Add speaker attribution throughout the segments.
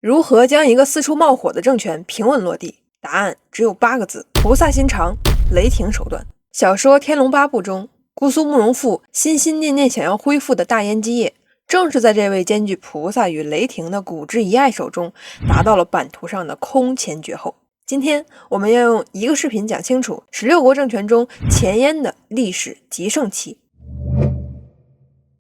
Speaker 1: 如何将一个四处冒火的政权平稳落地？答案只有8个字：菩萨心肠，雷霆手段。小说《天龙八部》中，姑苏慕容复心心念念想要恢复的大燕基业，正是在这位兼具菩萨与雷霆的古之一爱手中，达到了版图上的空前绝后。今天我们要用一个视频讲清楚16国政权中前燕的历史极盛期。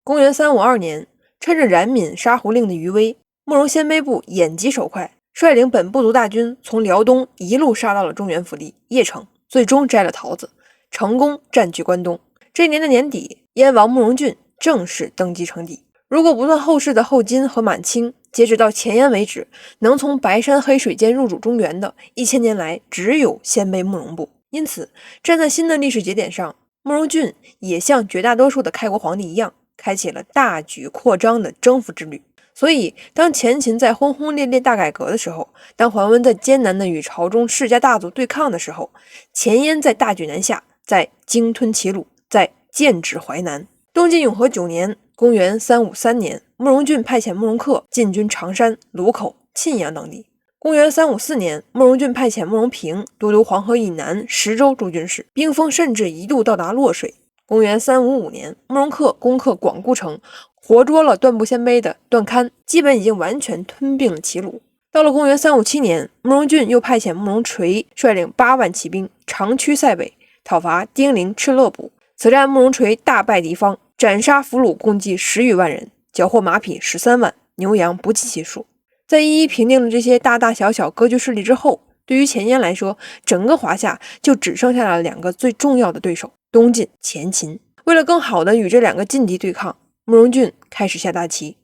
Speaker 1: 公元352年，趁着冉闵杀胡令的余威，慕容鲜卑部眼疾手快，率领本部族大军从辽东一路杀到了中原腹地邺城，最终摘了桃子，成功占据关东。这年的年底，燕王慕容俊正式登基称帝。如果不算后世的后金和满清，截止到前燕为止，能从白山黑水间入主中原的1000年来，只有鲜卑慕容部。因此，站在新的历史节点上，慕容俊也像绝大多数的开国皇帝一样，开启了大举扩张的征服之旅。所以，当前秦在轰轰烈烈大改革的时候，当桓温在艰难的与朝中世家大族对抗的时候，前燕在大举南下，在鲸吞齐鲁，在剑指淮南。东晋永和9年，公元353年，慕容俊派遣慕容恪进军常山、鲁口、沁阳等地。公元354年，慕容俊派遣慕容平都督黄河以南10州诸军事，兵锋甚至一度到达洛水。公元355年，慕容恪攻克广固城，活捉了段部鲜卑的段堪，基本已经完全吞并了齐鲁。到了公元357年，慕容俊又派遣慕容垂率领8万骑兵长驱塞北，讨伐丁零、敕勒部。此战慕容垂大败敌方，斩杀俘虏共计10余万人，缴获马匹13万，牛羊不计其数。在一一平定了这些大大小小割据势力之后，对于前燕来说，整个华夏就只剩下了2个最重要的对手：东晋、前秦。为了更好的与这2个劲敌对抗，慕容俊开始下大棋，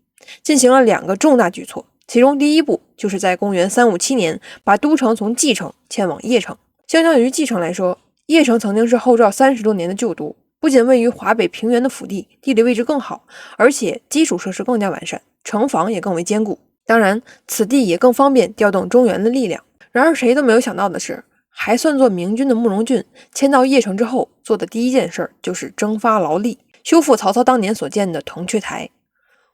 Speaker 1: 进行了2个重大举措。其中第一步就是在公元357年把都城从蓟城迁往邺城。相较于蓟城来说，邺城曾经是后赵30多年的旧都，不仅位于华北平原的腹地，地理位置更好，而且基础设施更加完善，城防也更为坚固。当然，此地也更方便调动中原的力量。然而谁都没有想到的是，还算作明君的慕容俊迁到邺城之后，做的第一件事就是征发劳力，修复曹操当年所建的铜雀台。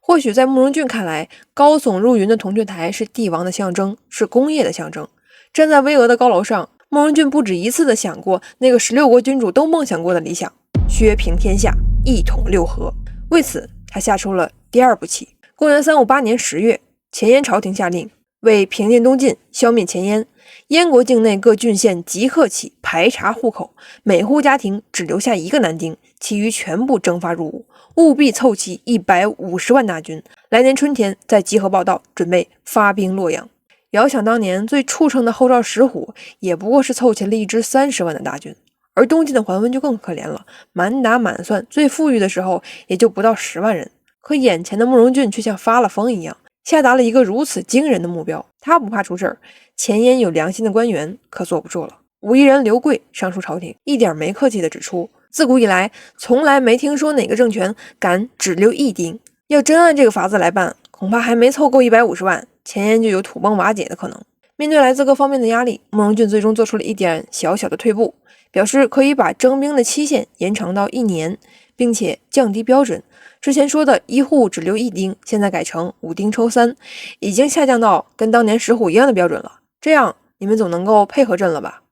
Speaker 1: 或许在慕容俊看来，高耸入云的铜雀台是帝王的象征，是工业的象征。站在巍峨的高楼上，慕容俊不止一次地想过那个16国君主都梦想过的理想：削平天下，一统六合。为此，他下出了第2步棋。公元358年10月，前燕朝廷下令，为平定东晋，消灭前燕，燕国境内各郡县即刻起排查户口，每户家庭只留下1个男丁，其余全部征发入伍，务必凑齐150万大军，来年春天再集合报到，准备发兵洛阳。遥想当年最畜生的后赵石虎，也不过是凑齐了一支30万的大军，而东晋的桓温就更可怜了，满打满算最富裕的时候也就不到10万人。可眼前的慕容俊却像发了疯一样，下达了一个如此惊人的目标。他不怕出事儿，前燕有良心的官员可坐不住了。武夷人刘贵上书朝廷，一点没客气地指出，自古以来从来没听说哪个政权敢只留1丁，要真按这个法子来办，恐怕还没凑够150万，前燕就有土崩瓦解的可能。面对来自各方面的压力，慕容俊最终做出了一点小小的退步，表示可以把征兵的期限延长到1年，并且降低标准。之前说的1户只留1丁，现在改成5丁抽3，已经下降到跟当年石虎一样的标准了。这样你们总能够配合朕了吧？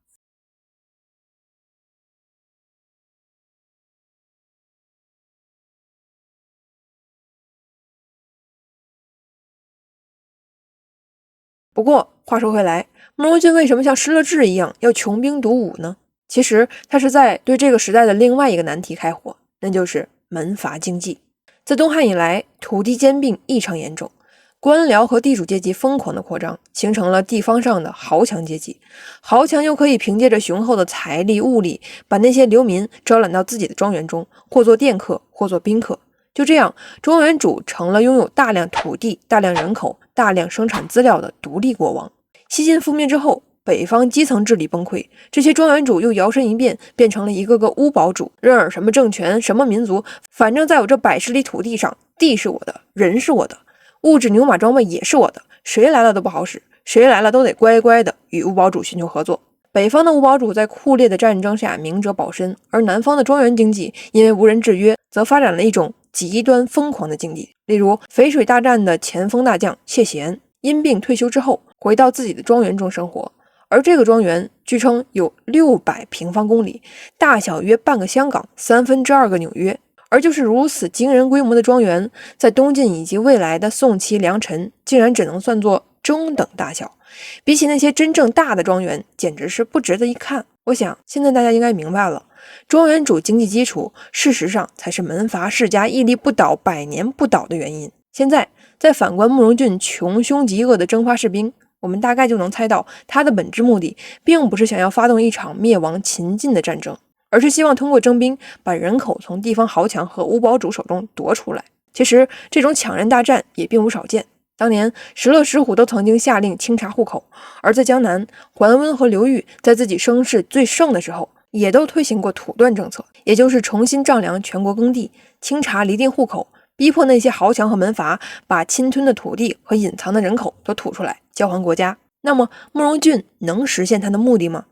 Speaker 1: 不过话说回来，慕容俊为什么像失了智一样要穷兵黩武呢？其实他是在对这个时代的另外一个难题开火，那就是门阀经济。自东汉以来，土地兼并异常严重，官僚和地主阶级疯狂的扩张，形成了地方上的豪强阶级。豪强又可以凭借着雄厚的财力物力，把那些流民招揽到自己的庄园中，或做佃客，或做宾客。就这样，庄园主成了拥有大量土地、大量人口、大量生产资料的独立国王。西晋覆灭之后，北方基层治理崩溃，这些庄园主又摇身一变，变成了一个个巫堡主，任尔什么政权、什么民族，反正在我这100里土地上，地是我的，人是我的，物质牛马装备也是我的，谁来了都不好使，谁来了都得乖乖的与巫堡主寻求合作。北方的巫堡主在酷烈的战争下明哲保身，而南方的庄园经济因为无人制约，则发展了一种极端疯狂的经济。例如淝水大战的前锋大将谢贤，因病退休之后，回到自己的庄园中生活。而这个庄园据称有600平方公里，大小约半个香港2/3个纽约。而就是如此惊人规模的庄园，在东晋以及未来的宋齐梁陈，竟然只能算作中等大小。比起那些真正大的庄园，简直是不值得一看。我想现在大家应该明白了，庄园主经济基础事实上才是门阀世家屹立不倒、百年不倒的原因。现在再反观慕容俊穷凶极恶的征发士兵，我们大概就能猜到他的本质目的并不是想要发动一场灭亡秦晋的战争，而是希望通过征兵把人口从地方豪强和五堡主手中夺出来。其实这种抢人大战也并不少见，当年石勒、石虎都曾经下令清查户口，而在江南，桓温和刘裕在自己声势最盛的时候也都推行过土断政策，也就是重新丈量全国耕地，清查离定户口，逼迫那些豪强和门阀把侵吞的土地和隐藏的人口都吐出来交还国家。那么慕容俊能实现他的目的吗？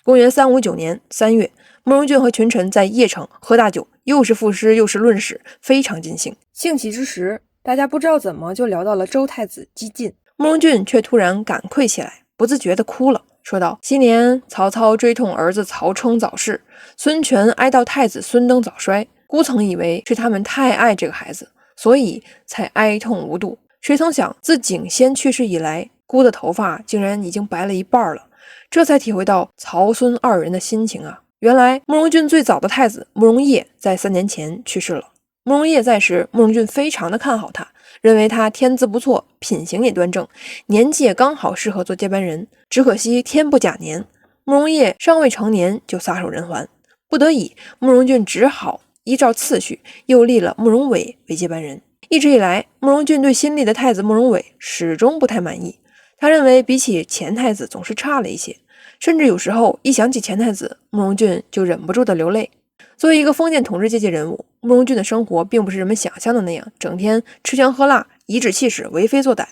Speaker 1: 公元359年3月，慕容俊和群臣在邺城喝大酒，又是赋诗又是论史，非常尽兴。兴起之时，大家不知道怎么就聊到了周太子姬晋，慕容俊却突然感愧起来，不自觉地哭了，说道：昔年曹操追痛儿子曹冲早逝，孙权哀悼太子孙登早衰，孤曾以为是他们太爱这个孩子，所以才哀痛无度。谁曾想自景先去世以来，孤的头发竟然已经白了一半了，这才体会到曹孙二人的心情啊！原来慕容俊最早的太子慕容业在3年前去世了。慕容业在时，慕容俊非常的看好他，认为他天资不错，品行也端正，年纪也刚好适合做接班人。只可惜天不假年，慕容业尚未成年就撒手人寰，不得已，慕容俊只好依照次序又立了慕容伟为接班人。一直以来，慕容俊对新立的太子慕容伟始终不太满意，他认为比起前太子总是差了一些，甚至有时候一想起前太子，慕容俊就忍不住的流泪。作为一个封建统治阶级人物，慕容俊的生活并不是人们想象的那样，整天吃香喝辣，颐指气使，为非作歹。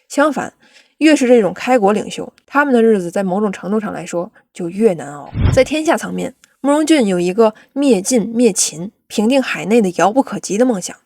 Speaker 1: 相反，越是这种开国领袖，他们的日子在某种程度上来说就越难熬。在天下层面，慕容俊有一个灭晋灭秦、平定海内的遥不可及的梦想，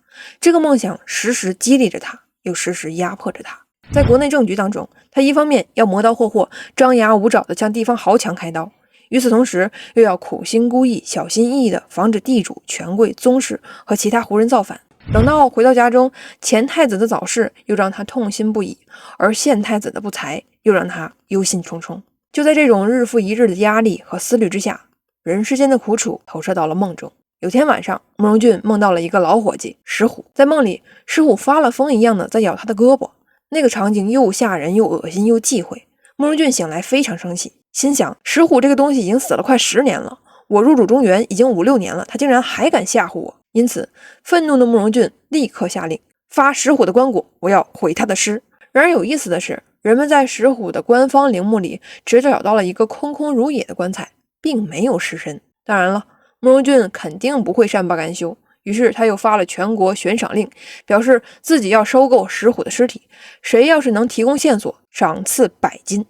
Speaker 1: 这个梦想时时激励着他，又时时压迫着他。在国内政局当中，他一方面要磨刀霍霍，张牙舞爪地向地方豪强开刀，与此同时又要苦心孤诣、小心翼翼地防止地主、权贵、宗室和其他胡人造反。等到回到家中，前太子的早逝又让他痛心不已，而现太子的不才又让他忧心忡忡。就在这种日复一日的压力和思虑之下，人世间的苦楚投射到了梦中。有天晚上，慕容俊梦到了一个老伙计石虎，在梦里，石虎发了疯一样的在咬他的胳膊，那个场景又吓人又恶心又忌讳。慕容俊醒来非常生气，心想石虎这个东西已经死了快10年了，我入主中原已经5、6年了，他竟然还敢吓唬我。因此愤怒的慕容俊立刻下令发石虎的棺椁，我要毁他的尸。然而有意思的是，人们在石虎的官方陵墓里只找到了一个空空如也的棺材，并没有尸身。当然了，慕容俊肯定不会善罢甘休，于是他又发了全国悬赏令，表示自己要收购石虎的尸体，谁要是能提供线索，赏赐100金。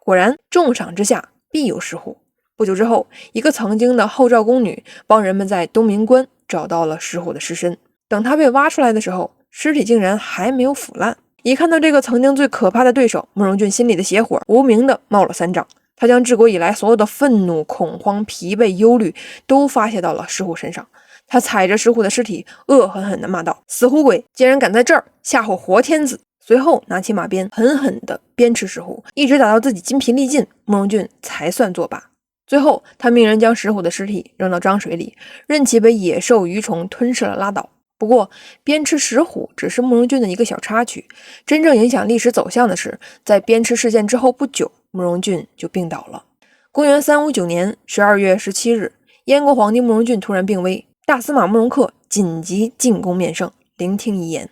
Speaker 1: 果然重赏之下必有石虎。不久之后，一个曾经的后赵宫女帮人们在东明关找到了石虎的尸身。等他被挖出来的时候，尸体竟然还没有腐烂。一看到这个曾经最可怕的对手，慕容俊心里的邪火无名的冒了3丈。他将治国以来所有的愤怒、恐慌、疲惫、忧虑都发泄到了石虎身上。他踩着石虎的尸体，恶狠狠地骂道：死虎鬼，竟然敢在这儿吓唬活天子！随后拿起马鞭，狠狠地鞭笞石虎，一直打到自己筋疲力尽，慕容俊才算作罢。最后他命人将石虎的尸体扔到漳水里，任其被野兽鱼虫吞噬了拉倒。不过鞭笞石虎只是慕容俊的一个小插曲，真正影响历史走向的是，在鞭笞事件之后不久，慕容俊就病倒了。公元359年12月17日，燕国皇帝慕容俊突然病危，大司马慕容恪紧急进宫面圣，聆听遗言。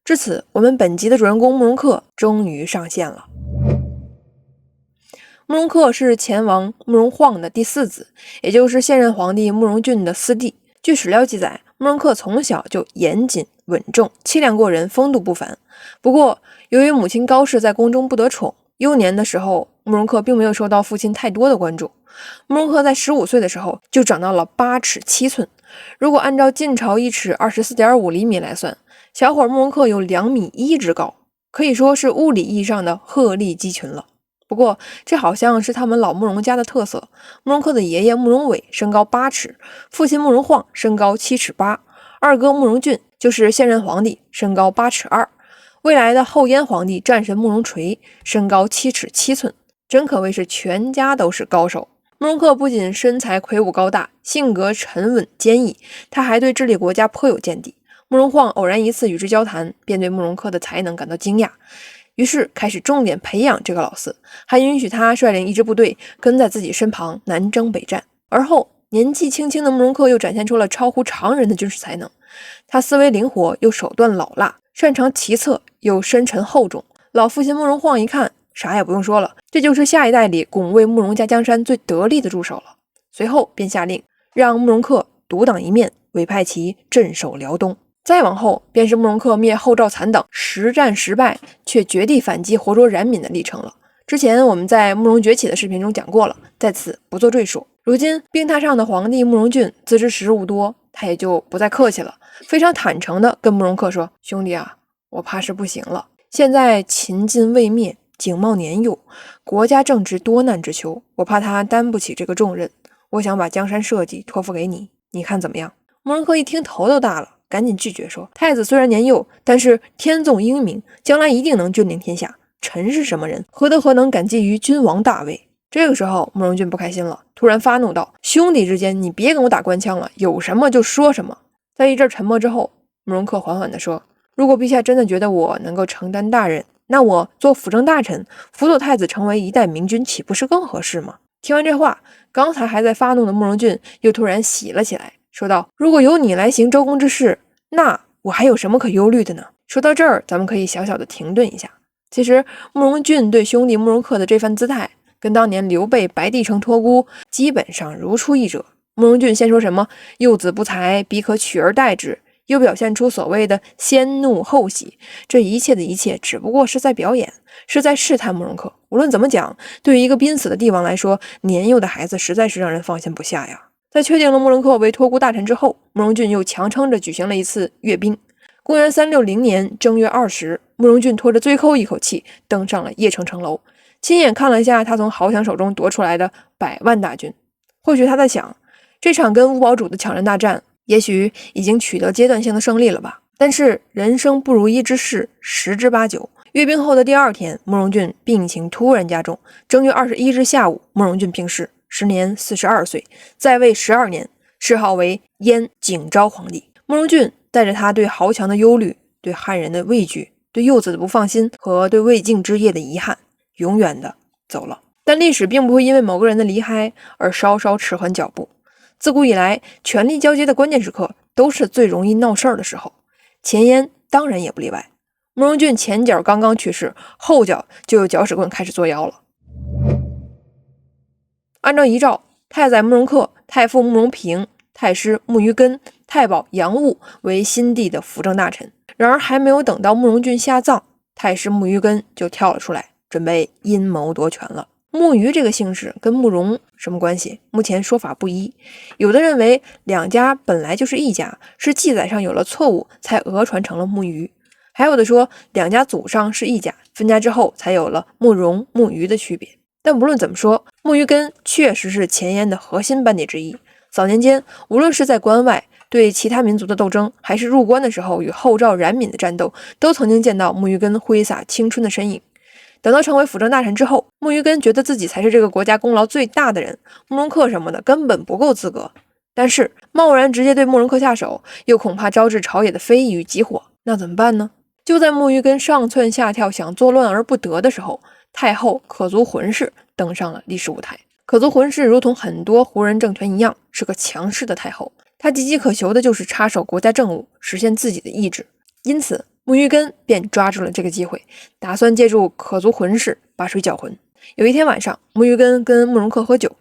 Speaker 1: 至此，我们本集的主人公慕容恪终于上线了。慕容恪是前王慕容晃的第4子，也就是现任皇帝慕容俊的4弟。据史料记载，慕容恪从小就严谨稳重，气量过人，风度不凡。不过由于母亲高氏在宫中不得宠，幼年的时候慕容恪并没有受到父亲太多的关注。慕容恪在15岁的时候就长到了8尺7寸，如果按照晋朝1尺24.5厘米来算，小伙慕容恪有2.1米之高，可以说是物理意义上的鹤立鸡群了。不过这好像是他们老慕容家的特色。慕容恪的爷爷慕容伟身高8尺，父亲慕容晃身高7尺8，二哥慕容俊就是现任皇帝，身高8尺2，未来的后燕皇帝战神慕容垂身高7尺7寸，真可谓是全家都是高手。慕容恪不仅身材魁梧高大，性格沉稳坚毅，他还对治理国家颇有见地。慕容晃偶然一次与之交谈，便对慕容恪的才能感到惊讶，于是开始重点培养这个老四，还允许他率领一支部队跟在自己身旁南征北战。而后年纪轻轻的慕容恪又展现出了超乎常人的军事才能，他思维灵活又手段老辣，擅长骑策又深沉厚重。老父亲慕容晃一看，啥也不用说了，这就是下一代里拱卫慕容家江山最得力的助手了。随后便下令让慕容恪独当一面，委派其镇守辽东。再往后便是慕容恪灭后赵残党，实战失败却绝地反击活捉冉闵的历程了。之前我们在慕容崛起的视频中讲过了，在此不做赘述。如今病榻上的皇帝慕容俊自知时日无多，他也就不再客气了，非常坦诚地跟慕容恪说：兄弟啊，我怕是不行了。现在秦晋未灭，景茂年幼，国家正值多难之秋，我怕他担不起这个重任，我想把江山社稷托付给你，你看怎么样？慕容恪一听头都大了，赶紧拒绝说：太子虽然年幼，但是天纵英明，将来一定能君临天下。臣是什么人，何能感激于君王大位？这个时候慕容俊不开心了，突然发怒道：兄弟之间你别跟我打官腔了，有什么就说什么。在一阵沉默之后，慕容恪缓缓地说：如果陛下真的觉得我能够承担大任，那我做辅政大臣，辅佐太子成为一代明君，岂不是更合适吗？听完这话，刚才还在发怒的慕容俊又突然喜了起来，说道：如果由你来行周公之事，那我还有什么可忧虑的呢？说到这儿，咱们可以小小的停顿一下。其实慕容俊对兄弟慕容恪的这番姿态，跟当年刘备白帝城托孤基本上如出一辙。慕容俊先说什么幼子不才，彼可取而代之，又表现出所谓的先怒后喜，这一切的一切只不过是在表演，是在试探慕容恪。无论怎么讲，对于一个濒死的帝王来说，年幼的孩子实在是让人放心不下呀。在确定了慕容恪为托孤大臣之后，慕容俊又强撑着举行了一次阅兵。公元360年正月20，慕容俊拖着最后一口气登上了邺城城楼，亲眼看了一下他从豪强手中夺出来的100万大军。或许他在想，这场跟吴堡主的抢人大战也许已经取得阶段性的胜利了吧。但是人生不如意之事十之八九，阅兵后的第2天，慕容俊病情突然加重。正月21日下午，慕容俊病逝，时年42岁，在位12年，谥号为燕景昭皇帝。慕容俊带着他对豪强的忧虑，对汉人的畏惧，对幼子的不放心和对未竟之业的遗憾，永远的走了。但历史并不会因为某个人的离开而稍稍迟缓脚步。自古以来，权力交接的关键时刻都是最容易闹事儿的时候，前燕当然也不例外。慕容俊前脚刚刚去世，后脚就有搅屎棍开始作妖了。按照遗诏，太宰慕容恪、太傅慕容平、太师慕于根、太保杨务为新帝的辅政大臣。然而还没有等到慕容俊下葬，太师慕于根就跳了出来，准备阴谋夺权了。慕于这个姓氏跟慕容什么关系？目前说法不一，有的认为两家本来就是一家，是记载上有了错误才讹传成了慕于，还有的说两家祖上是一家，分家之后才有了慕容、慕于的区别。但无论怎么说，慕于根确实是前燕的核心班底之一。早年间，无论是在关外对其他民族的斗争，还是入关的时候与后赵冉闵的战斗，都曾经见到慕于根挥洒青春的身影。等到成为辅政大臣之后，慕于根觉得自己才是这个国家功劳最大的人，慕容恪什么的根本不够资格。但是贸然直接对慕容恪下手，又恐怕招致朝野的非议与急火，那怎么办呢？就在慕于根上蹿下跳想作乱而不得的时候，太后可族浑氏登上了历史舞台。可族浑氏如同很多胡人政权一样，是个强势的太后，她岌岌可求的就是插手国家政务，实现自己的意志。因此慕于根便抓住了这个机会，打算借助可族浑氏把水搅浑。有一天晚上，慕于根跟慕容恪喝酒，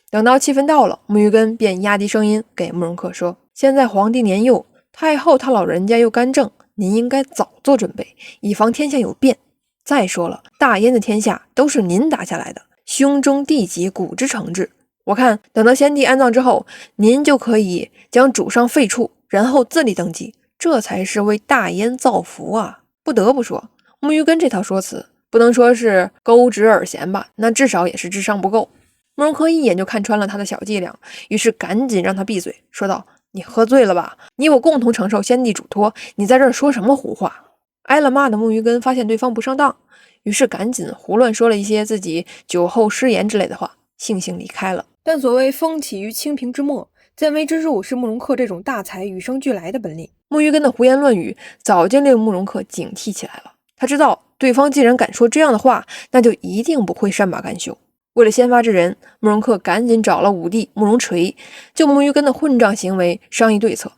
Speaker 1: 等到气氛到了，慕于根便压低声音给慕容恪说：现在皇帝年幼，太后她老人家又干政，您应该早做准备，以防天下有变。再说了，大燕的天下都是您打下来的，兄终弟及，古之成制。我看等到先帝安葬之后，您就可以将主上废黜，然后自立登基，这才是为大燕造福啊！不得不说，木鱼根这套说辞不能说是勾直耳弦吧，那至少也是智商不够。慕容恪一眼就看穿了他的小伎俩，于是赶紧让他闭嘴，说道：“你喝醉了吧？你我共同承受先帝嘱托，你在这儿说什么胡话？”挨了骂的木鱼根发现对方不上当，于是赶紧胡乱说了一些自己酒后失言之类的话，悻悻离开了。但所谓风起于青萍之末，见微知著是慕容恪这种大才与生俱来的本领。木鱼根的胡言乱语早就令慕容恪警惕起来了。他知道对方既然敢说这样的话，那就一定不会善罢甘休。为了先发制人，慕容恪赶紧找了武帝慕容垂，就木鱼根的混账行为商议对策。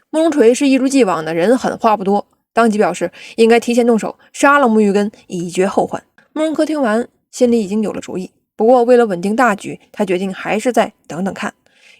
Speaker 1: 慕容垂是一如既往的人狠话不多，当即表示应该提前动手杀了木鱼根，以绝后患。慕容恪听完心里已经有了主意，不过为了稳定大局，他决定还是再等等看。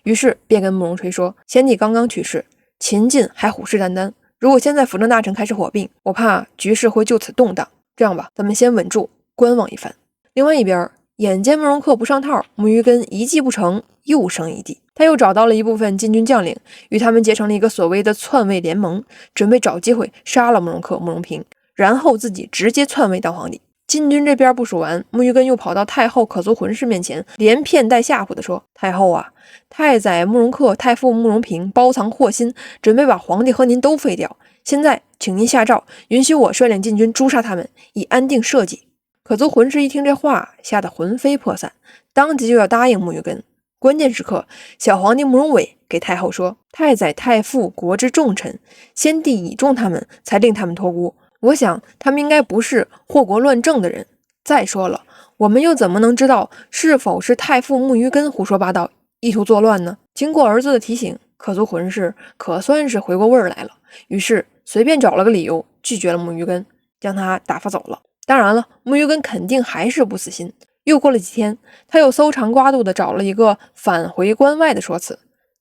Speaker 1: 于是便跟慕容垂说，先帝刚刚去世，秦晋还虎视眈眈，如果现在辅政大臣开始火并，我怕局势会就此动荡。这样吧，咱们先稳住，观望一番。另外一边，眼见慕容恪不上套，木鱼根一计不成，又生一计。他又找到了一部分禁军将领，与他们结成了一个所谓的篡位联盟，准备找机会杀了慕容恪、慕容平，然后自己直接篡位当皇帝。禁军这边部署完，木鱼根又跑到太后可族浑氏面前，连骗带吓唬的说：“太后啊，太宰慕容恪、太傅慕容平包藏祸心，准备把皇帝和您都废掉。现在请您下诏，允许我率领禁军诛杀他们，以安定社稷。”可族浑氏一听这话，吓得魂飞魄散，当即就要答应木鱼根。关键时刻，小皇帝慕容伟给太后说：“太宰、太傅国之重臣，先帝倚重他们，才令他们托孤。我想他们应该不是祸国乱政的人。再说了，我们又怎么能知道是否是太傅木鱼根胡说八道，意图作乱呢？”经过儿子的提醒，可族浑氏可算是回过味儿来了，于是随便找了个理由拒绝了木鱼根，将他打发走了。当然了，木鱼根肯定还是不死心。又过了几天，他又搜肠刮肚的找了一个返回关外的说辞，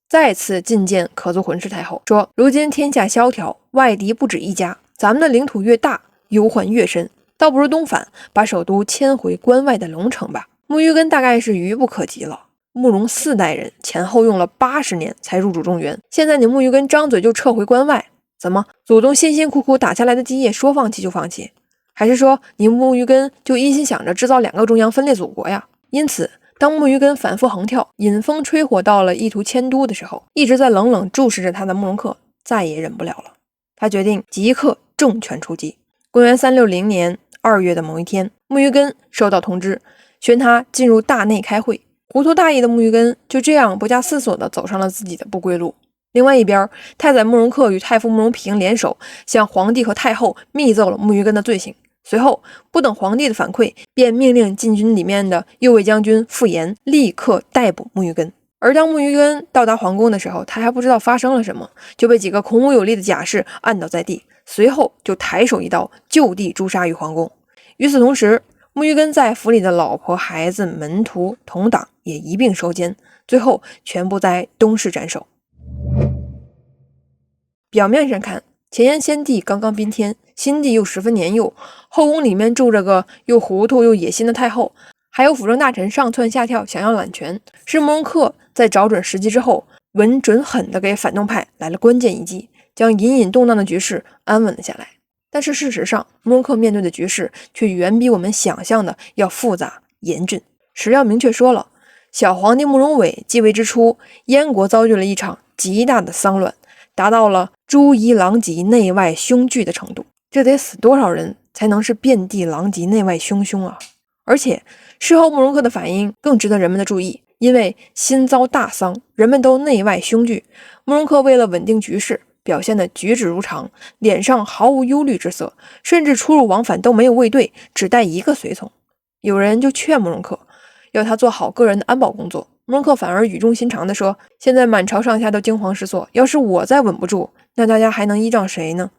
Speaker 1: 再次觐见可族浑氏太后，说：“如今天下萧条，外敌不止一家，咱们的领土越大，忧患越深，倒不如东返，把首都迁回关外的龙城吧。”木鱼根大概是愚不可及了。慕容4代人前后用了80年才入主中原，现在你木鱼根张嘴就撤回关外，怎么祖宗辛辛苦苦打下来的基业说放弃就放弃？还是说你木鱼根就一心想着制造2个中央分裂祖国呀？因此当木鱼根反复横跳，引风吹火到了意图迁都的时候，一直在冷冷注视着他的慕容恪再也忍不了了，他决定即刻重拳出击。公元360年2月的某一天，木鱼根收到通知，宣他进入大内开会。糊涂大意的木鱼根就这样不加思索地走上了自己的不归路。另外一边，太宰慕容恪与太傅慕容平联手，向皇帝和太后密奏了木鱼根的罪行。随后不等皇帝的反馈，便命令禁军里面的右卫将军傅延立刻逮捕木鱼根。而当木鱼根到达皇宫的时候，他还不知道发生了什么，就被几个孔武有力的甲士按倒在地，随后就抬手一刀就地诛杀于皇宫。与此同时，木鱼根在府里的老婆、孩子、门徒、同党也一并收监，最后全部在东市斩首。表面上看，前燕先帝刚刚宾天，新帝又十分年幼，后宫里面住着个又糊涂又野心的太后，还有辅政大臣上蹿下跳想要揽权，是慕容恪在找准时机之后，稳准狠地给反动派来了关键一击，将隐隐动荡的局势安稳了下来。但是事实上，慕容恪面对的局势却远比我们想象的要复杂严峻。史料明确说了，小皇帝慕容伟继位之初，燕国遭遇了一场极大的丧乱，达到了诸夷狼藉、内外凶惧的程度。这得死多少人才能是遍地狼藉、内外汹汹啊！而且事后慕容恪的反应更值得人们的注意，因为心遭大丧，人们都内外凶惧，慕容恪为了稳定局势，表现得举止如常，脸上毫无忧虑之色，甚至出入往返都没有卫队，只带一个随从。有人就劝慕容恪，要他做好个人的安保工作。慕容恪反而语重心长地说，现在满朝上下都惊慌失措，要是我再稳不住，那大家还能依仗谁呢？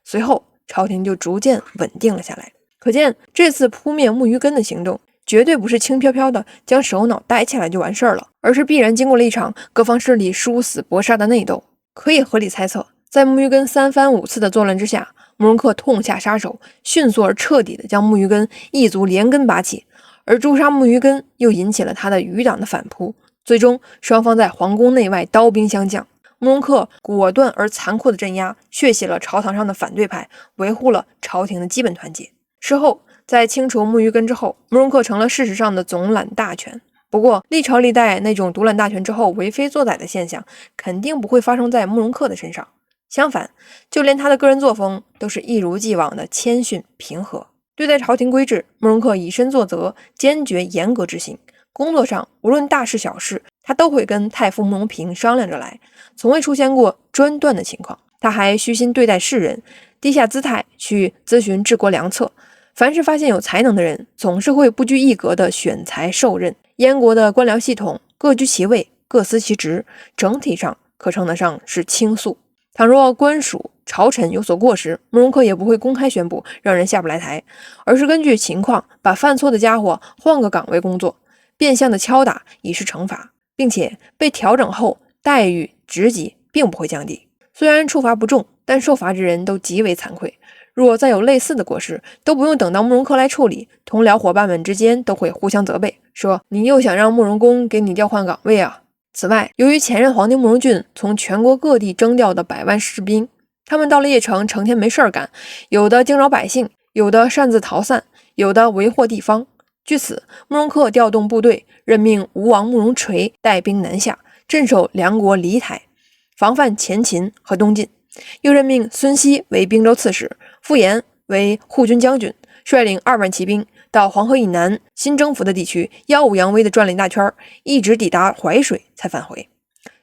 Speaker 1: 随后朝廷就逐渐稳定了下来。可见这次扑灭木鱼根的行动绝对不是轻飘飘的将首脑逮起来就完事儿了，而是必然经过了一场各方势力殊死搏杀的内斗。可以合理猜测，在木鱼根3番5次的作乱之下，慕容恪痛下杀手，迅速而彻底的将木鱼根一族连根拔起，而诛杀木鱼根又引起了他的余党的反扑，最终双方在皇宫内外刀兵相将。慕容恪果断而残酷的镇压，血洗了朝堂上的反对派，维护了朝廷的基本团结。事后，在清除慕余根之后，慕容恪成了事实上的总揽大权。不过，历朝历代那种独揽大权之后为非作歹的现象，肯定不会发生在慕容恪的身上。相反，就连他的个人作风都是一如既往的谦逊平和。对待朝廷规制，慕容恪以身作则，坚决严格执行。工作上，无论大事小事，他都会跟太傅慕容平商量着来，从未出现过专断的情况。他还虚心对待世人，低下姿态去咨询治国良策。凡是发现有才能的人，总是会不拘一格地选才受任。燕国的官僚系统各居其位，各司其职，整体上可称得上是倾诉。倘若官属朝臣有所过失，慕容恪也不会公开宣布让人下不来台，而是根据情况把犯错的家伙换个岗位工作，变相的敲打以示惩罚，并且被调整后待遇职级并不会降低。虽然处罚不重，但受罚之人都极为惭愧。若再有类似的过失，都不用等到慕容恪来处理，同僚伙伴们之间都会互相责备，说你又想让慕容公给你调换岗位啊。此外，由于前任皇帝慕容俊从全国各地征调的百万士兵，他们到了邺城成天没事干，有的惊扰百姓，有的擅自逃散，有的为祸地方。据此，慕容恪调动部队，任命吴王慕容垂带兵南下，镇守梁国黎台，防范前秦和东晋。又任命孙熙为并州刺史，傅延为护军将军，率领2万骑兵到黄河以南新征服的地区，耀武扬威地转了一大圈，一直抵达淮水才返回。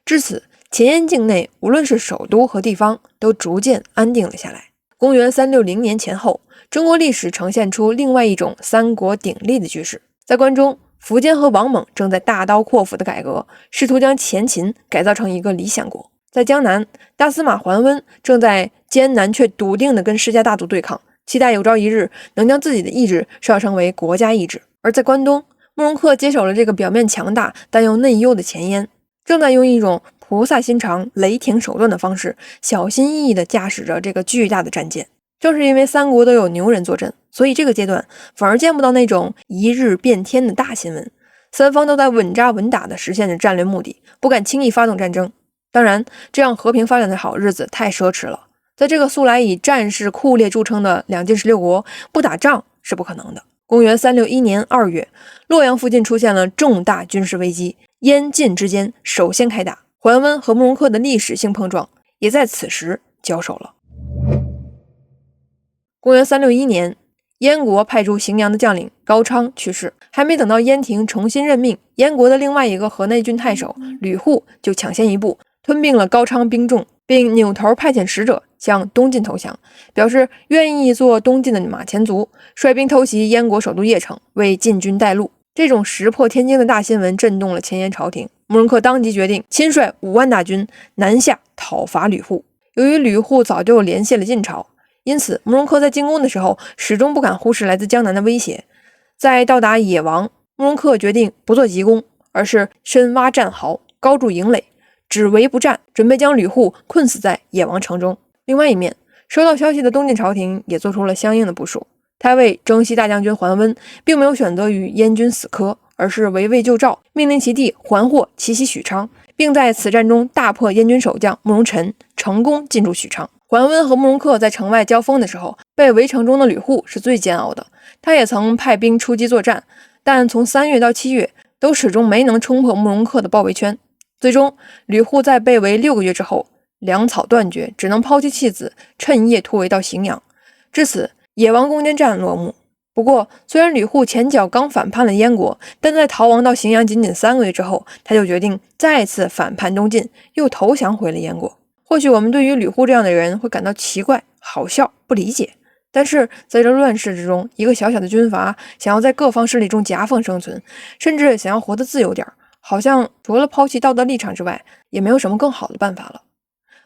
Speaker 1: 至此，前燕境内无论是首都和地方都逐渐安定了下来。公元360年前后，中国历史呈现出另外一种三国鼎立的局势。在关中，苻坚和王猛正在大刀阔斧的改革，试图将前秦改造成一个理想国。在江南，大司马桓温正在艰难却笃定地跟世家大族对抗，期待有朝一日能将自己的意志上升为国家意志。而在关东，慕容恪接手了这个表面强大但又内忧的前燕，正在用一种菩萨心肠、雷霆手段的方式，小心翼翼地驾驶着这个巨大的战舰。正是因为三国都有牛人坐镇，所以这个阶段反而见不到那种一日变天的大新闻。三方都在稳扎稳打地实现着战略目的，不敢轻易发动战争。当然，这样和平发展的好日子太奢侈了。在这个素来以战事酷烈著称的两晋16国，不打仗是不可能的。公元361年2月，洛阳附近出现了重大军事危机，燕晋之间首先开打，桓温和慕容恪的历史性碰撞也在此时交手了。公元361年，燕国派驻荥阳的将领高昌去世，还没等到燕廷重新任命，燕国的另外一个河内郡太守吕护就抢先一步吞并了高昌兵众，并扭头派遣使者向东晋投降，表示愿意做东晋的马前卒，率兵偷袭燕国首都邺城，为晋军带路。这种石破天惊的大新闻震动了前燕朝廷，慕容恪当即决定亲率5万大军南下讨伐吕护。由于吕护早就联系了晋朝，因此慕容恪在进攻的时候始终不敢忽视来自江南的威胁。在到达野王，慕容恪决定不做急攻，而是深挖战壕，高筑营垒，只围不战，准备将吕护困死在野王城中。另外一面，收到消息的东晋朝廷也做出了相应的部署。太尉征西大将军桓温并没有选择与燕军死磕，而是围魏救赵，命令其弟桓获奇袭许昌，并在此战中大破燕军守将慕容辰，成功进驻许昌。桓温和慕容恪在城外交锋的时候，被围城中的吕护是最煎熬的。他也曾派兵出击作战，但从3月到7月都始终没能冲破慕容恪的包围圈。最终，吕护在被围6个月之后，粮草断绝，只能抛弃妻子，趁夜突围到荥阳。至此，野王攻坚战落幕。不过，虽然吕护前脚刚反叛了燕国，但在逃亡到荥阳仅仅3个月之后，他就决定再次反叛东晋，又投降回了燕国。或许我们对于吕护这样的人会感到奇怪、好笑、不理解，但是在这乱世之中，一个小小的军阀想要在各方势力中夹缝生存，甚至想要活得自由点，好像除了抛弃道德立场之外，也没有什么更好的办法了。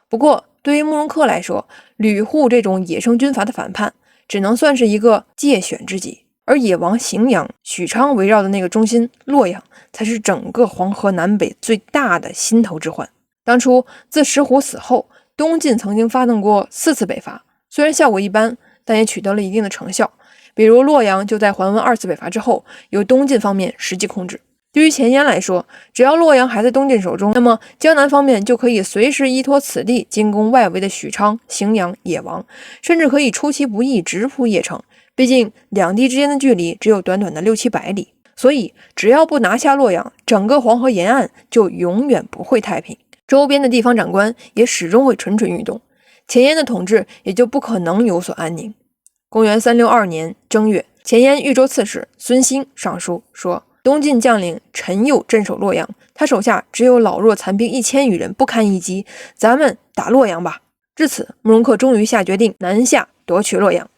Speaker 1: 不过，对于慕容恪来说，吕护这种野生军阀的反叛，只能算是一个借选之计，而野王荥阳、许昌围绕的那个中心洛阳，才是整个黄河南北最大的心头之患。当初自石虎死后，东晋曾经发动过4次北伐，虽然效果一般，但也取得了一定的成效。比如洛阳就在桓温2次北伐之后，由东晋方面实际控制。对于前燕来说，只要洛阳还在东晋手中，那么江南方面就可以随时依托此地进攻外围的许昌、荥阳、野王，甚至可以出其不意直扑邺城。毕竟两地之间的距离只有短短的600-700里，所以只要不拿下洛阳，整个黄河沿岸就永远不会太平，周边的地方长官也始终会蠢蠢欲动，前燕的统治也就不可能有所安宁。公元362年正月，前燕豫州刺史孙兴上书说，东晋将领陈佑镇守洛阳，他手下只有老弱残兵1000余人，不堪一击，咱们打洛阳吧。至此，慕容恪终于下决定南下夺取洛阳。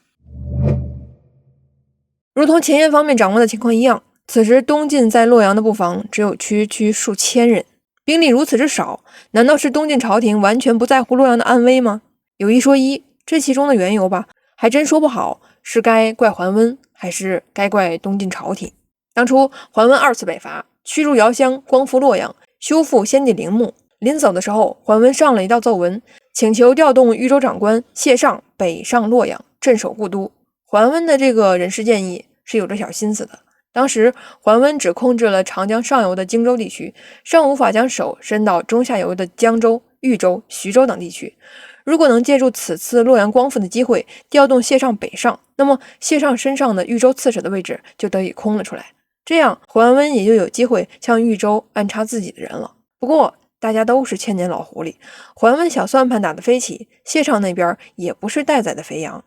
Speaker 1: 如同前燕方面掌握的情况一样，此时东晋在洛阳的布防只有区区数千人，兵力如此之少，难道是东晋朝廷完全不在乎洛阳的安危吗？有一说一，这其中的缘由吧，还真说不好，是该怪桓温，还是该怪东晋朝廷。当初桓温2次北伐，驱逐姚襄，光复洛阳，修复先帝陵墓。临走的时候，桓温上了一道奏文，请求调动豫州长官谢尚北上洛阳，镇守故都。桓温的这个人事建议是有着小心思的。当时桓温只控制了长江上游的荆州地区，尚无法将手伸到中下游的江州、豫州、徐州等地区。如果能借助此次洛阳光复的机会，调动谢尚北上，那么谢尚身上的豫州刺史的位置就得以空了出来，这样桓温也就有机会向豫州安插自己的人了。不过大家都是千年老狐狸，桓温小算盘打得飞起，谢尚那边也不是待宰的肥羊。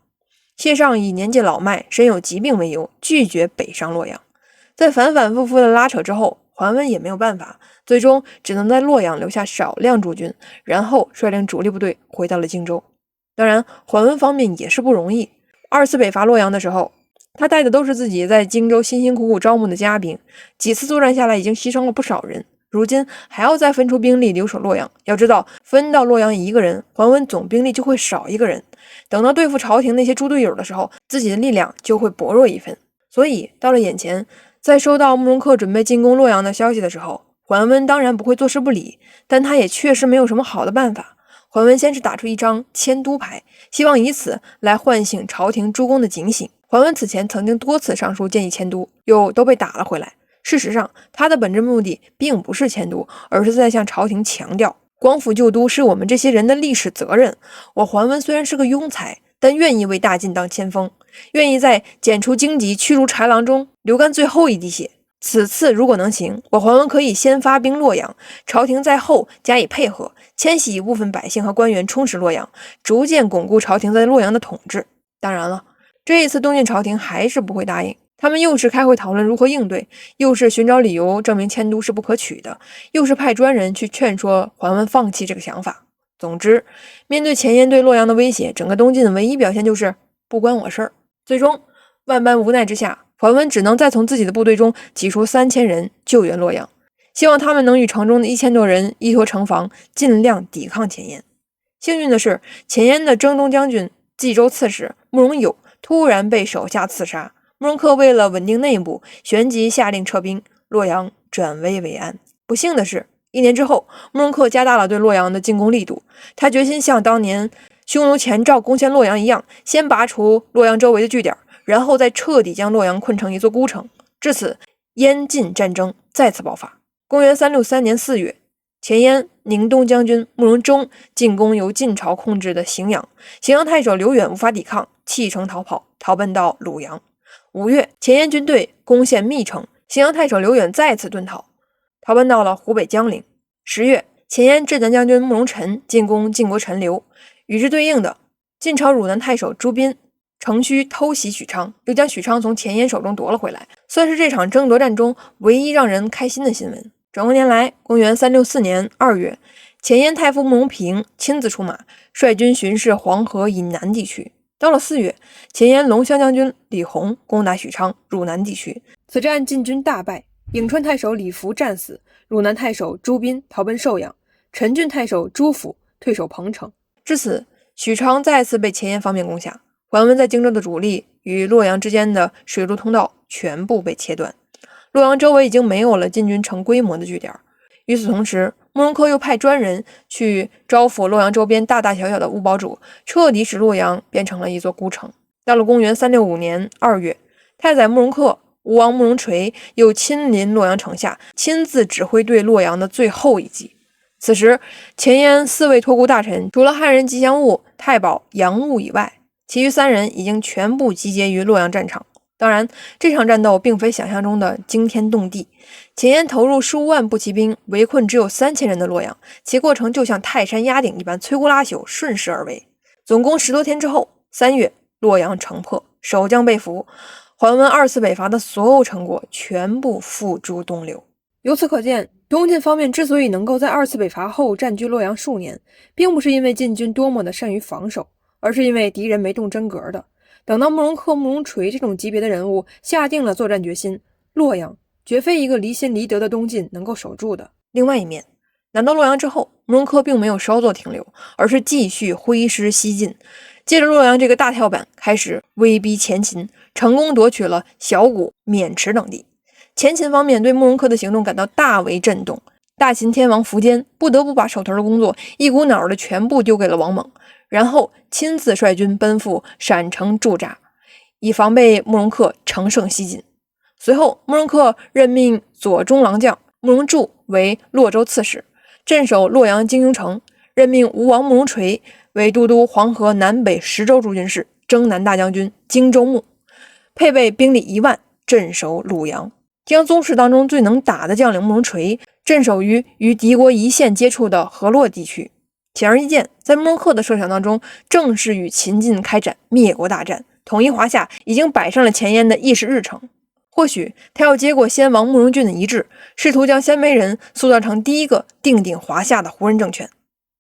Speaker 1: 谢尚以年纪老迈、身有疾病为由，拒绝北上洛阳。在反反复复的拉扯之后，桓温也没有办法，最终只能在洛阳留下少量驻军，然后率领主力部队回到了荆州。当然，桓温方面也是不容易。2次北伐洛阳的时候，他带的都是自己在荆州辛辛苦苦招募的家兵，几次作战下来已经牺牲了不少人，如今还要再分出兵力留守洛阳。要知道，分到洛阳一个人，桓温总兵力就会少一个人。等到对付朝廷那些猪队友的时候，自己的力量就会薄弱一分。所以到了眼前，在收到慕容恪准备进攻洛阳的消息的时候，桓温当然不会坐视不理，但他也确实没有什么好的办法。桓温先是打出一张迁都牌，希望以此来唤醒朝廷诸公的警醒。桓温此前曾经多次上书建议迁都，又都被打了回来。事实上，他的本质目的并不是迁都，而是在向朝廷强调，光复旧都是我们这些人的历史责任。我桓温虽然是个庸才，但愿意为大晋当先锋，愿意在剪除荆棘、驱逐豺狼中流干最后一滴血。此次如果能行，我桓温可以先发兵洛阳，朝廷在后加以配合，迁徙一部分百姓和官员充实洛阳，逐渐巩固朝廷在洛阳的统治。当然了，这一次东晋朝廷还是不会答应，他们又是开会讨论如何应对，又是寻找理由证明迁都是不可取的，又是派专人去劝说桓温放弃这个想法。总之，面对前燕对洛阳的威胁，整个东晋的唯一表现就是不关我事儿。最终万般无奈之下，桓温只能再从自己的部队中挤出3000人救援洛阳，希望他们能与城中的1000多人依托城防，尽量抵抗前燕。幸运的是，前燕的征东将军冀州刺史慕容友突然被手下刺杀，慕容恪为了稳定内部，旋即下令撤兵，洛阳转危为安。不幸的是，1年之后，慕容恪加大了对洛阳的进攻力度，他决心像当年匈奴前赵攻陷洛阳一样，先拔除洛阳周围的据点，然后再彻底将洛阳困成一座孤城。至此，燕晋战争再次爆发。公元363年4月，前燕宁东将军慕容忠进攻由晋朝控制的荥阳，荥阳太守刘远无法抵抗，弃城逃跑，逃奔到鲁阳。5月，前燕军队攻陷密城，荥阳太守刘远再次遁逃，逃奔到了湖北江陵。10月，前燕镇南将军慕容辰进攻晋国陈留，与之对应的，晋朝汝南太守朱彬乘虚偷袭许昌，又将许昌从前燕手中夺了回来，算是这场争夺战中唯一让人开心的新闻。转过年来，公元364年2月，前燕太傅慕容平亲自出马，率军巡视黄河以南地区。到了4月，前燕龙骧将军李弘攻打许昌、汝南地区，此战晋军大败，颍川太守李福战死，汝南太守朱彬逃奔寿阳，陈郡太守朱府退守彭城。至此，许昌再次被前燕方面攻下，桓温在荆州的主力与洛阳之间的水陆通道全部被切断，洛阳周围已经没有了晋军成规模的据点。与此同时，慕容恪又派专人去招抚洛阳周边大大小小的物堡主，彻底使洛阳变成了一座孤城。到了公元365年2月，太宰慕容恪吴王慕容垂又亲临洛阳城下，亲自指挥对洛阳的最后一击。此时，前燕4位托孤大臣，除了汉人吉祥物太保杨务以外，其余3人已经全部集结于洛阳战场。当然，这场战斗并非想象中的惊天动地。前燕投入数万步骑兵，围困只有3000人的洛阳，其过程就像泰山压顶一般，摧枯拉朽，顺势而为。总共10多天之后，3月，洛阳城破，守将被俘，桓温2次北伐的所有成果全部付诸东流。由此可见，东晋方面之所以能够在2次北伐后占据洛阳数年，并不是因为晋军多么的善于防守，而是因为敌人没动真格的。等到慕容恪、慕容垂这种级别的人物下定了作战决心，洛阳绝非一个离心离德的东晋能够守住的。另外一面，拿到洛阳之后，慕容恪并没有稍作停留，而是继续挥师西进，借着洛阳这个大跳板开始威逼前秦，成功夺取了小谷、渑池等地。前秦方面对慕容恪的行动感到大为震动，大秦天王苻坚不得不把手头的工作一股脑的全部丢给了王猛，然后亲自率军奔赴陕城驻扎，以防备慕容恪乘胜西进。随后，慕容恪任命左中郎将慕容柱为洛州刺史，镇守洛阳京庸城，任命吴王慕容垂为都督黄河南北10州诸军事、征南大将军、荆州牧，配备兵力1万，镇守鲁阳。将宗室当中最能打的将领慕容垂镇守于与敌国一线接触的河洛地区。显而易见，在慕容恪的设想当中，正是与秦晋开展灭国大战，统一华夏已经摆上了前燕的议事日程。或许他要接过先王慕容俊的遗志，试图将鲜卑人塑造成第一个定鼎华夏的胡人政权。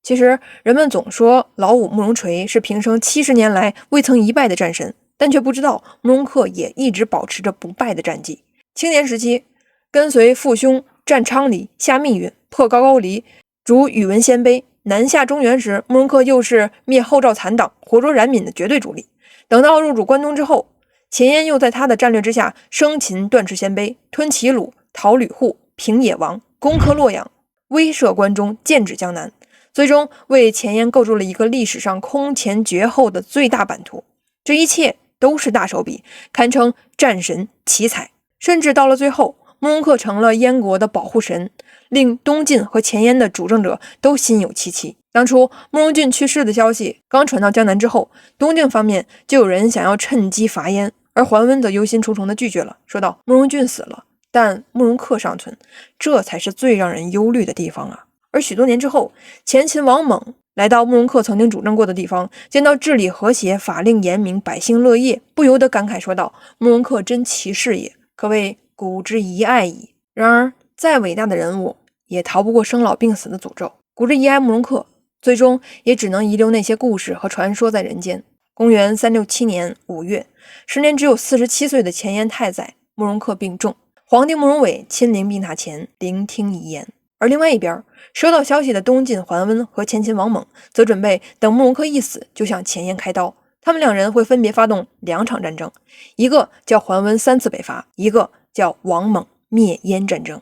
Speaker 1: 其实人们总说老五慕容垂是平生70年来未曾一败的战神，但却不知道慕容恪也一直保持着不败的战绩。青年时期跟随父兄战昌黎、下密云、破高句丽、逐宇文鲜卑，南下中原时，慕容恪又是灭后赵残党、活捉冉闵的绝对主力。等到入主关东之后，前燕又在他的战略之下生擒断赤鲜卑，吞齐鲁，讨吕护，平野王，攻克洛阳，威慑关中，剑指江南，最终为前燕构筑了一个历史上空前绝后的最大版图。这一切都是大手笔，堪称战神奇才。甚至到了最后，慕容恪成了燕国的保护神，令东晋和前燕的主政者都心有戚戚。当初慕容俊去世的消息刚传到江南之后，东晋方面就有人想要趁机伐燕，而桓温则忧心忡忡地拒绝了，说道：慕容俊死了，但慕容恪尚存，这才是最让人忧虑的地方啊。而许多年之后，前秦王猛来到慕容恪曾经主政过的地方，见到治理和谐，法令严明，百姓乐业，不由得感慨说道：慕容恪真奇士也，可谓古之遗爱矣。然而再伟大的人物也逃不过生老病死的诅咒，古之遗爱慕容恪最终也只能遗留那些故事和传说在人间。公元367年5月，时年只有47岁的前燕太宰慕容恪病重，皇帝慕容伟亲临病榻前聆听遗言。而另外一边，收到消息的东晋桓温和前秦王猛则准备等慕容恪一死就向前燕开刀，他们2人会分别发动2场战争，一个叫桓温3次北伐，一个叫王猛灭燕战争。